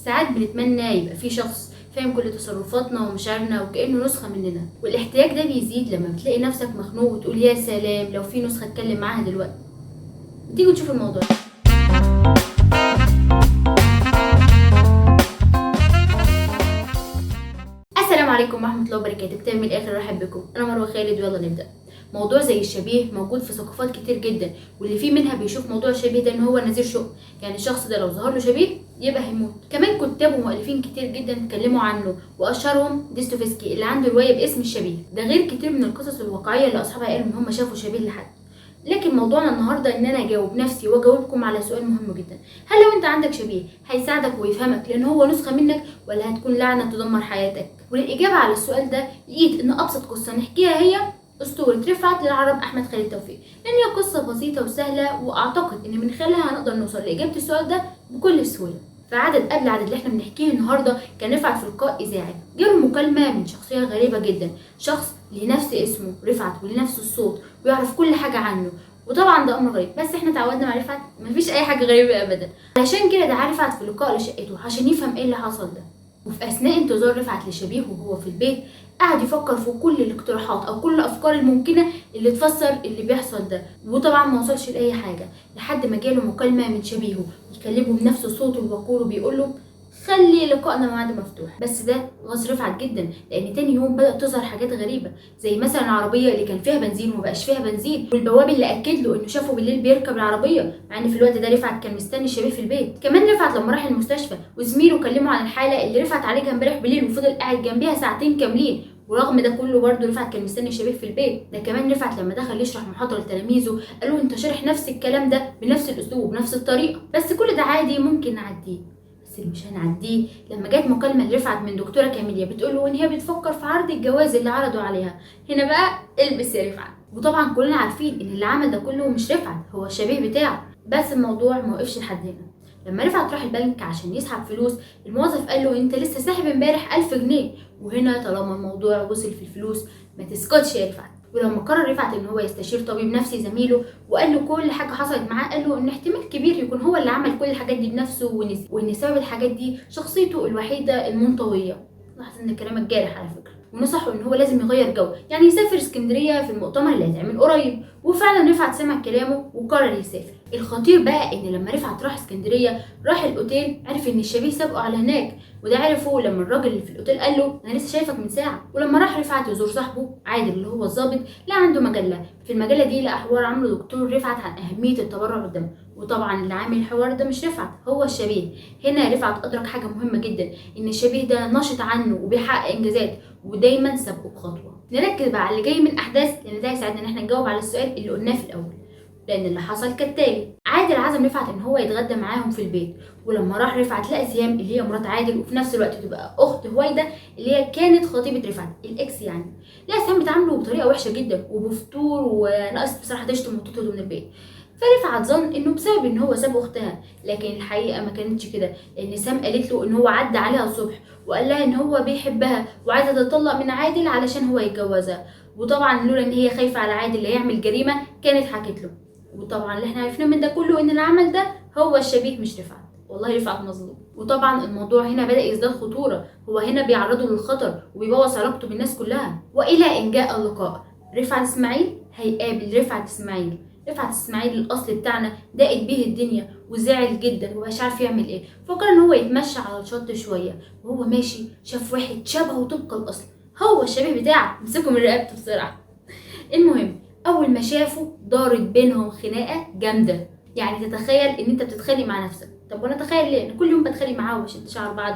ساعات بنتمنى يبقى في شخص فاهم كل تصرفاتنا ومشاعرنا وكأنه نسخة مننا، والاحتياج ده بيزيد لما بتلاقي نفسك مخنوق وتقول يا سلام لو في نسخة اتكلم معاها دلوقتي. تيجي نشوف الموضوع ده. السلام عليكم ورحمة الله وبركاته. كتاب من الآخر رحب بكم، أنا مروة خالد ويلا نبدأ. موضوع زي الشبيه موجود في ثقافات كتير جدا، واللي فيه منها بيشوف موضوع الشبيه ده ان هو نذير شؤم، يعني الشخص ده لو ظهر له شبيه يبقى هيموت. كمان كتاب ومؤلفين كتير جدا اتكلموا عنه، واشهرهم ديستوفسكي اللي عنده روايه باسم الشبيه ده، غير كتير من القصص الواقعيه اللي اصحابها قالوا ان هم شافوا شبيه لحد. لكن موضوعنا النهارده ان انا اجاوب نفسي واجاوبكم على سؤال مهم جدا: هل لو انت عندك شبيه هيساعدك ويفهمك لان هو نسخه منك، ولا هتكون لعنه تدمر حياتك؟ وللاجابه على السؤال ده لقيت ان ابسط قصه نحكيها هي أسطورة رفعت للعرب أحمد خالد توفيق، لأن هي قصة بسيطة وسهلة، وأعتقد إن من خلالها هنقدر نوصل لإجابة السؤال ده بكل سهولة. فعدد قبل العدد اللي احنا بنحكيه النهارده كان رفعت في لقاء إذاعي، جاله مكالمة من شخصية غريبة جدا، شخص لنفس اسمه رفعت ولنفس الصوت ويعرف كل حاجة عنه. وطبعا ده أمر غريب، بس احنا تعودنا مع رفعت مفيش أي حاجة غريبة أبدا. علشان كده دعا رفعت في لقاء لشقته عشان يفهم إيه اللي حصل ده. وفي أثناء انتظار رفعت لشبيهه وهو في البيت قاعد يفكر في كل الاقتراحات او كل الافكار الممكنه اللي تفسر اللي بيحصل ده، وطبعا ما وصلش لاي حاجه لحد ما جاله مكالمه من شبيهه يكلمه بنفس صوته الوقور وبيقول له خلي لقائنا ميعاد مفتوح. بس ده غاظ رفعت جدا، لان تاني يوم بدات تظهر حاجات غريبه، زي مثلا العربيه اللي كان فيها بنزين ومبقاش فيها بنزين، والبواب اللي اكد له انه شافه بالليل بيركب العربيه، مع ان في الوقت ده رفعت كان مستني الشبيه في البيت. كمان رفعت لما راح المستشفى وزميله كلمه عن الحاله اللي رفعت عليها امبارح بالليل وفضل قاعد جنبيها ساعتين كاملين، ورغم ده كله برضه رفعت كان مستني الشبيه في البيت. ده كمان رفعت لما دخل يشرح محاضره لتلاميذه قال له انت شارح نفس الكلام ده بنفس الاسلوب وبنفس الطريقه، بس كل ده عادي ممكن نعديه. بس اللي مش هنعديه لما جت مكالمه لرفعت من دكتوره كاميليا بتقول له ان هي بتفكر في عرض الجواز اللي عرضوا عليها. هنا بقى البس يا رفعت. وطبعا كلنا عارفين ان اللي عمل ده كله مش رفعت، هو الشبيه بتاعه. بس الموضوع ما وقفش لحد هنا. لما رفعت راح البنك عشان يسحب فلوس، الموظف قال له انت لسه ساحب امبارح 1000 جنيه. وهنا طالما الموضوع وصل في الفلوس ما تسكتش يا رفعت. ولما قرر رفعت ان هو يستشير طبيب نفسي زميله وقال له كل حاجه حصلت معاه، قال له ان احتمال كبير يكون هو اللي عمل كل الحاجات دي بنفسه، وان سبب الحاجات دي شخصيته الوحيده المنطويه. لاحظ ان كلامك جارح على فكره. ونصحه ان هو لازم يغير جو، يعني يسافر اسكندريه في المؤتمر اللي هيتعمل قريب. وفعلا رفعت سمع كلامه وقرر يسافر. الخطير بقى ان لما رفعت راح اسكندريه راح الاوتيل، عرف ان الشبيه سابقه على هناك، وده عرفه لما الراجل اللي في الاوتيل قال له انا لسه شايفك من ساعه. ولما راح رفعت يزور صاحبه عادل اللي هو الضابط، لقى عنده مجله، في المجله دي لقى حوار عامله دكتور رفعت عن اهميه التبرع بالدم، وطبعا اللي عامل الحوار ده مش رفعت، هو الشبيه. هنا رفعت ادرك حاجه مهمه جدا، ان الشبيه ده نشط عنه وبيحقق انجازات ودايما سابقه بخطوه. نركز بقى على اللي جاي من احداث، لان ده هيساعدنا ان احنا نجاوب على السؤال اللي قلناه في الاول. لان اللي حصل كالتالي: عادل عزم رفعت ان هو يتغدى معاهم في البيت، ولما راح رفعت لقى سهام اللي هي مرات عادل وفي نفس الوقت تبقى اخت هويده اللي هي كانت خطيبه رفعت الاكس يعني، لقى سهام بتعامله بطريقه وحشه جدا وبفتور، وناقص بصراحه تشتم وتطرده من البيت. فرفعت ظن انه بسبب ان هو ساب اختها، لكن الحقيقه ما كانتش كده، لان سام قالت له ان هو عدى عليها الصبح وقال لها ان هو بيحبها وعايزه تطلق من عادل علشان هو يتجوزها. وطبعا لولا ان هي خايفه على عادل اللي هيعمل جريمه كانت حكت له. وطبعا اللي احنا عرفناه من ده كله ان اللي عمل ده هو الشبيه مش رفعت. والله رفعت مظلوم. وطبعا الموضوع هنا بدأ يزداد خطورة، هو هنا بيعرضه للخطر وبيبوظ علاقته بالناس كلها. والى ان جاء اللقاء، رفعت اسماعيل هيقابل رفعت اسماعيل. رفعت اسماعيل الاصل بتاعنا ضاقت بيه الدنيا وزعل جدا ومبقاش عارف يعمل ايه، فكر ان هو يتمشى على الشط شويه، وهو ماشي شاف واحد شبهه طبق الاصل، هو الشبيه بتاعه، مسكه من رقبته بسرعه. المهم اول ما شافه دارت بينهم خناقه جامده، يعني تتخيل ان انت بتتخانق مع نفسك. طب وانا اتخيل ليه؟ انا كل يوم بتخانق معاه وبشد شعر بعض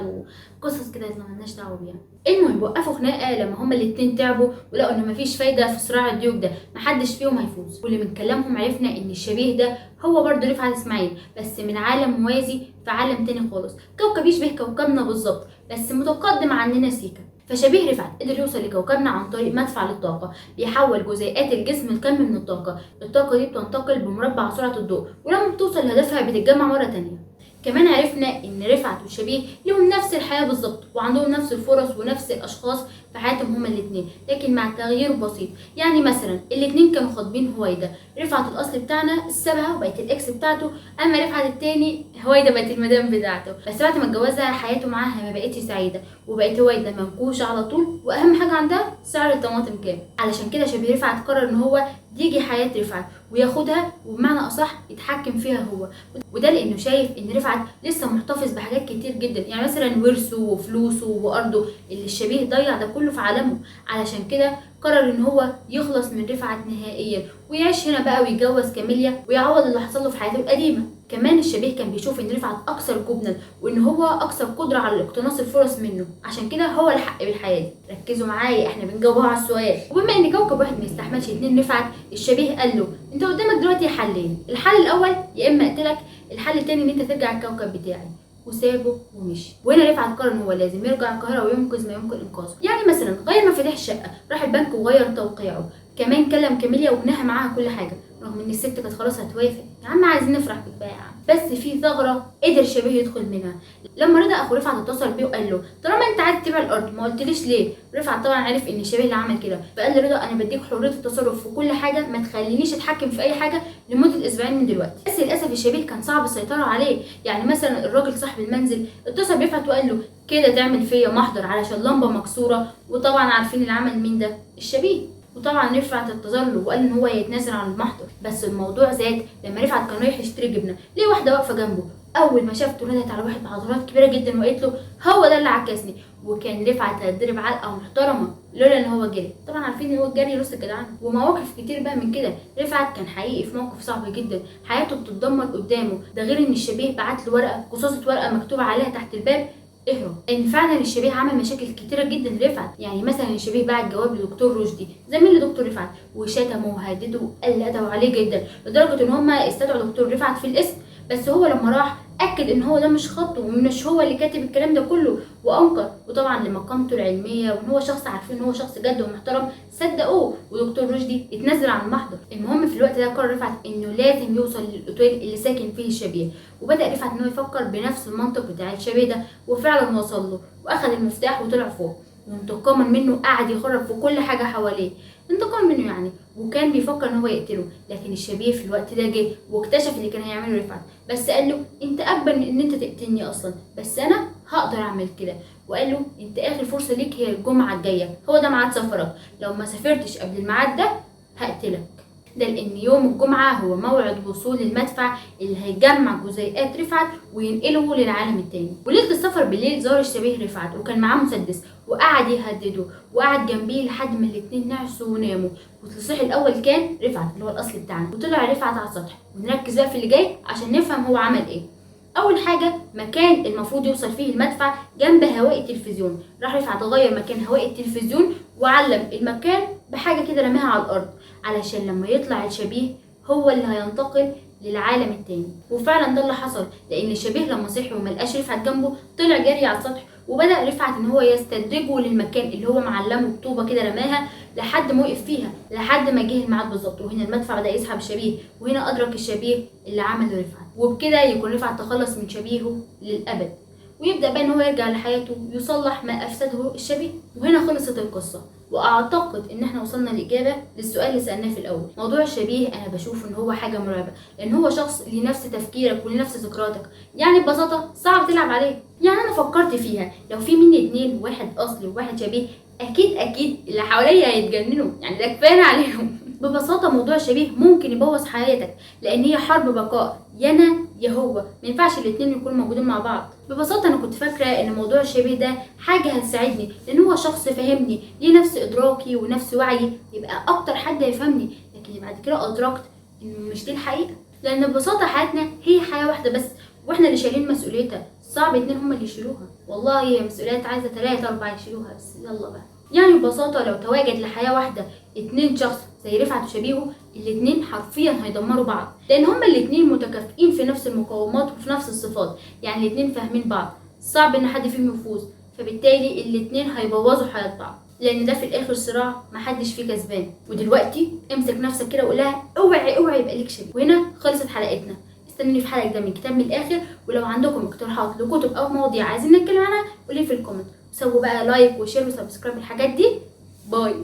وقصص كده ما لناش دعوه بيها. المهم وقفوا خناقه لما هما الاتنين تعبوا ولقوا ان مفيش فايده في صراع الديوك ده، محدش فيهم هيفوز. واللي من كلامهم عرفنا ان الشبيه ده هو برضه رفعت اسماعيل، بس من عالم موازي في عالم تاني خالص، كوكب يشبه كوكبنا بالظبط بس متقدم عننا سيكا. فشبيه رفعت قدر يوصل لكوكبنا عن طريق مدفع للطاقة بيحول جزيئات الجسم لكم من الطاقة. الطاقة دي بتنتقل بمربع سرعة الضوء، ولما بتوصل لهدفها بتتجمع مرة تانية. كمان عرفنا ان رفعت وشبيه لهم نفس الحياه بالظبط، وعندهم نفس الفرص ونفس الاشخاص في حياتهم هما الاثنين، لكن مع تغيير بسيط. يعني مثلا الاثنين كانوا خاطبين هويدا، رفعت الاصل بتاعنا سابها وبقت الاكس بتاعته، اما رفعت التاني هويدا بقت المدام بتاعته. بس بعد ما اتجوزها حياته معاها ما بقتش سعيده، وبقت هويدا منكوشه على طول، واهم حاجه عندها سعر الطماطم كام. علشان كده شبيه رفعت قرر ان هو يجي حياه رفعت وياخدها، وبمعنى اصح يتحكم فيها هو. وده لانه شايف ان رفعت لسه محتفظ بحاجات كتير جدا، يعني مثلا ورثه وفلوسه وارضه اللي الشبيه ضيع ده كله في عالمه. علشان كده قرر ان هو يخلص من رفعت نهائيا، ويعيش هنا بقى ويتجوز كاميليا ويعوض اللي حصل له في حياته القديمه. كمان الشبيه كان بيشوف ان رفعت اكثر جبنا، وان هو اكثر قدره على اقتناص الفرص منه، عشان كده هو الحق بالحياه دي. ركزوا معايا احنا بنجاوب على السؤال. وبما ان كوكب واحد ما يستحملش اتنين رفعت، الشبيه قال له انت قدامك دلوقتي حلين، الحل الاول يا اما اقتلك، الحل التاني ان انت ترجع الكوكب بتاعي. وسابه ومشي. وهنا رفعت قرر ان هو لازم يرجع القاهره وينقذ ما يمكن انقاذه. يعني مثلا غير مفاتيح الشقه، راح البنك وغير توقيعه، كمان كلم كاميليا وبناها معاها كل حاجه، رغم ان الست كانت خلاص هتوافق. يا عم عايزين نفرح بك بقى يا عم. بس في ثغره قدر شبيه يدخل منها. لما رضا اخو رفعت اتصل بيه وقال له طالما انت عايز تبيع الارض ما قلتليش ليه. رفعت طبعا عرف ان شبيه اللي عمل كده، فقال لرضا انا بديك حريه التصرف في كل حاجه، ما تخلينيش اتحكم في اي حاجه لمده اسبوعين من دلوقتي. بس للاسف الشبيه كان صعب السيطره عليه. يعني مثلا الراجل صاحب المنزل اتصل برفعت وقال له كده تعمل فيا محضر علشان لمبه مكسوره، وطبعا عارفين اللي عمل مين ده؟ الشبيه. وطبعا رفعت اعتذر له وقال ان هو يتنازل عن المحضر. بس الموضوع زاد لما رفعت كان رايح يشتري جبنه، ليه واحده واقفه جنبه، اول ما شافته ندهت على واحد بعضلات كبيره جدا وقالت له هو ده اللي عكسني. وكان رفعت هيتضرب علقه محترمه لولا ان هو جري. طبعا عارفين ان هو الجري لسه جدعان. ومواقف كتير بقى من كده. رفعت كان حقيقي في موقف صعب جدا، حياته بتتدمر قدامه، ده غير ان الشبيه بعت له ورقه، قصاصه ورقه مكتوب عليها تحت الباب اهرب. ان فعلا الشبيه عمل مشاكل كتيره جدا لرفعت. يعني مثلا الشبيه بعت جواب لدكتور رشدي زميل لدكتور رفعت، وشتمه وهدده وقل ادبه عليه جدا، لدرجه ان هم استدعوا دكتور رفعت في الاسم. بس هو لما راح اكد ان هو ده مش خطه ومش هو اللي كاتب الكلام ده كله، وانكر. وطبعا لمقامته العلميه وان هو شخص عارفين ان هو شخص جد ومحترم صدقوه، ودكتور رشدي اتنزل عن المحضر. المهم في الوقت ده قرر رفعت انه لازم يوصل للاوتيل اللي ساكن فيه الشبيه، وبدا رفعت انه يفكر بنفس المنطق بتاع الشبيه ده، وفعلا وصل له واخد المفتاح وطلع فوق. وانتقاما منه قعد يخرب في كل حاجه حواليه، انتقام منه يعني. وكان بيفكر ان هو يقتله، لكن الشبيه في الوقت ده جه واكتشف اللي كان هيعمله رفعت، بس قال له انت اكبر من ان انت تقتلني اصلا، بس انا هقدر اعمل كده. وقال له انت اخر فرصه ليك هي الجمعه الجايه، هو ده ميعاد سفرك، لو ما سافرتش قبل الميعاد ده هقتلك. ده لان يوم الجمعه هو موعد وصول المدفع اللي هيجمع جزيئات رفعت وينقله للعالم التاني. وليله السفر بالليل زار الشبيه رفعت وكان معاه مسدس، وقعد يهدده وقعد جنبيه لحد ما الاتنين نعسوا وناموا. والتصريح الاول كان رفعت اللي هو الاصل بتاعنا، وطلع رفعت على السطح. ونركز بقى في اللي جاي عشان نفهم هو عمل ايه. اول حاجه مكان المفروض يوصل فيه المدفع جنب هواء التلفزيون، راح رفعت غير مكان هواء التلفزيون وعلم المكان بحاجه كده رماها على الارض، علشان لما يطلع الشبيه هو اللي هينتقل للعالم التاني. وفعلا ده اللي حصل، لان الشبيه لما صحي وما لقاش رفعت جنبه طلع جري على السطح، وبدا رفعت ان هو يستدرجه للمكان اللي هو معلمه بطوبه كده رماها لحد ما وقف فيها، لحد ما جه الميعاد بالظبط. وهنا المدفع بدا يسحب الشبيه، وهنا ادرك الشبيه اللي عمله رفعت. وبكده يكون رفعت تخلص من شبيهه للابد، ويبدا بقى ان هو يرجع لحياته ويصلح ما افسده الشبيه. وهنا خلصت القصه. واعتقد ان احنا وصلنا الاجابه للسؤال اللي سالناه في الاول. موضوع الشبيه انا بشوف ان هو حاجه مرعبه، لان هو شخص لنفس تفكيرك ولنفس ذكرياتك، يعني ببساطه صعب تلعب عليه. يعني انا فكرت فيها، لو في مني اتنين، واحد اصلي وواحد شبيه، اكيد اللي حواليا هيتجننوا، يعني ده كفايه عليهم. ببساطه موضوع الشبيه ممكن يبوظ حياتك، لان هي حرب بقاء، يا انا يا هو، ما ينفعش الاثنين يكونوا موجودين مع بعض. ببساطه انا كنت فاكره ان موضوع الشبيه ده حاجه هتساعدني، لان هو شخص فاهمني، ليه نفس ادراكي ونفس وعي، يبقى اكتر حد هيفهمني. لكن بعد كده ادركت ان مش دي الحقيقه، لان ببساطه حياتنا هي حياه واحده بس، واحنا اللي شايلين مسؤوليتها. صعب اتنين هما اللي يشيلوها، والله هي مسؤوليات عايزه 3 4 يشيلوها، بس يلا بقى. يعني ببساطه لو تواجد لحياه واحده اتنين شخص زي رفعت وشبيهه، الاتنين حرفيا هيدمروا بعض، لان هما الاتنين متكافئين في نفس المقومات وفي نفس الصفات، يعني الاتنين فاهمين بعض، صعب ان حد فيهم يفوز، فبالتالي الاتنين هيبوظوا حياه بعض، لان ده في الاخر صراع محدش فيه كسبان. ودلوقتي امسك نفسك كده وقول لها اوعي يبقى ليك شبيه. وهنا خلصت حلقتنا. استنوني في حلقه جديده من كتاب من الاخر. ولو عندكم اقتراحات لكتب او مواضيع عايزين نتكلم عنها قولي في الكومنت. سووا بقى لايك وشير وسبسكرايب الحاجات دي. باي.